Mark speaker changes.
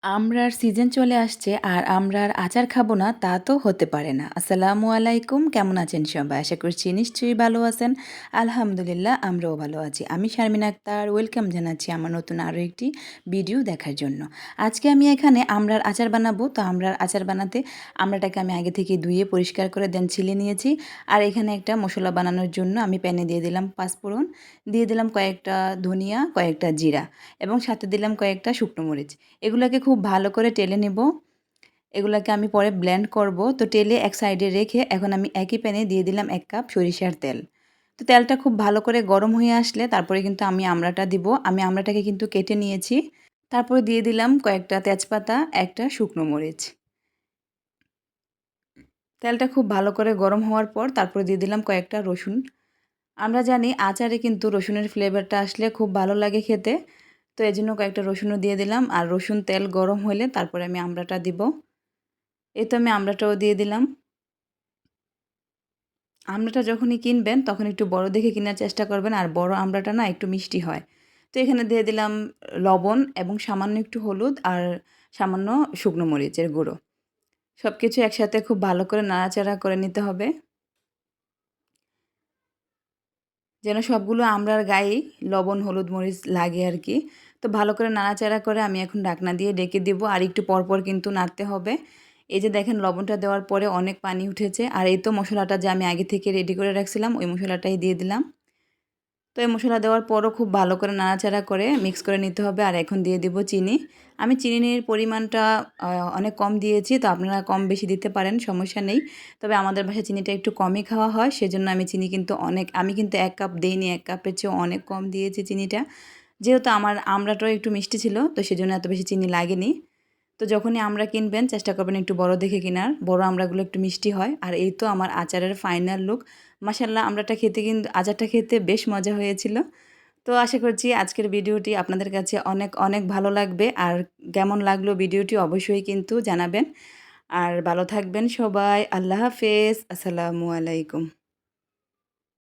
Speaker 1: আমড়ার season চলে আসছে আর আমড়ার আচার খাবো না তা তো হতে পারে না। আসসালামু আলাইকুম, কেমন আছেন সবাই? আশা করছি নিশ্চয়ই ভালো আছেন। আলহামদুলিল্লাহ আমরাও ভালো আছি। আমি শারমিন আক্তার, ওয়েলকাম জানাচ্ছি আমার নতুন আরও একটি ভিডিও দেখার জন্য। আজকে আমি এখানে আমড়ার আচার বানাবো। তো আমড়ার আচার বানাতে আমড়াটাকে আমি আগে থেকে ধুয়ে পরিষ্কার করে দেন ছিলে নিয়েছি। আর এখানে একটা মশলা বানানোর জন্য আমি প্যানে দিয়ে দিলাম পাঁচফোড়ন, দিয়ে দিলাম কয়েকটা ধনিয়া, কয়েকটা জিরা এবং সাথে দিলাম কয়েকটা শুকনো মরিচ। এগুলোকে খুব ভালো করে টেলে নেব। এগুলাকে আমি পরে ব্লেন্ড করব। তো টেলে এক সাইডে রেখে এখন আমি একই প্যানে দিয়ে দিলাম ১ কাপ সরিষার তেল। তো তেলটা খুব ভালো করে গরম হয়ে আসলে তারপরে কিন্তু আমি আমড়াটা দিব। আমি আমড়াটাকে কিন্তু কেটে নিয়েছি। তারপরে দিয়ে দিলাম কয়েকটা তেজপাতা, একটা শুকনো মরিচ। তেলটা খুব ভালো করে গরম হওয়ার পর তারপরে দিয়ে দিলাম কয়েকটা রসুন। আমরা জানি আচারে কিন্তু রসুনের ফ্লেভারটা আসলে খুব ভালো লাগে খেতে। তো এজন্য কয়েকটা রসুনও দিয়ে দিলাম। আর রসুন তেল গরম হলে তারপরে আমি আমড়াটা দিব। এই তো আমি আমড়াটাও দিয়ে দিলাম। আমড়াটা যখনই কিনবেন তখন একটু বড় দেখে কেনার চেষ্টা করবেন, আর বড় আমড়াটা না একটু মিষ্টি হয়। তো এখানে দিয়ে দিলাম লবণ এবং সামান্য একটু হলুদ আর সামান্য শুকনো মরিচের গুঁড়ো। সব কিছু একসাথে খুব ভালো করে নাড়াচাড়া করে নিতে হবে, যেন সবগুলো আমড়ার গায়েই লবণ, হলুদ, মরিচ লাগে আর কি। তো ভালো করে নাড়াচাড়া করে আমি এখন ঢাকনা দিয়ে ডেকে দেব। আর একটু পরপর কিন্তু নাড়তে হবে। এই যে দেখেন লবণটা দেওয়ার পরে অনেক পানি উঠেছে। আর এই তো মশলাটা যে আমি আগে থেকে রেডি করে রাখছিলাম ওই মশলাটাই দিয়ে দিলাম। তো এই মশলা দেওয়ার পরও খুব ভালো করে নাড়াচাড়া করে মিক্স করে নিতে হবে। আর এখন দিয়ে দিব চিনি। আমি চিনির পরিমাণটা অনেক কম দিয়েছি। তো আপনারা কম বেশি দিতে পারেন, সমস্যা নেই। তবে আমাদের বাসায় চিনিটা একটু কমই খাওয়া হয়। সেজন্য আমি চিনি কিন্তু আমি কিন্তু ১ কাপ দেইনি, ১ কাপের চেয়েও অনেক কম দিয়েছি চিনিটা। যেহেতু আমার আমড়াটাও একটু মিষ্টি ছিল, তো সেজন্য এত বেশি চিনি লাগেনি। তো যখনই আমড়া কিনবেন চেষ্টা করবেন একটু বড় দেখে কেনার। বড় আমড়াগুলো একটু মিষ্টি হয়। আর এই তো আমার আচারের ফাইনাল লুক। মাশাআল্লাহ আমড়াটা খেতে কিন্তু আচারটা খেতে বেশ মজা হয়েছিল। তো আশা করছি আজকের ভিডিওটি আপনাদের কাছে অনেক, অনেক ভালো লাগবে। আর কেমন লাগলো ভিডিওটি অবশ্যই কিন্তু জানাবেন। আর ভালো থাকবেন সবাই। আল্লাহ হাফেজ। আসসালামু আলাইকুম।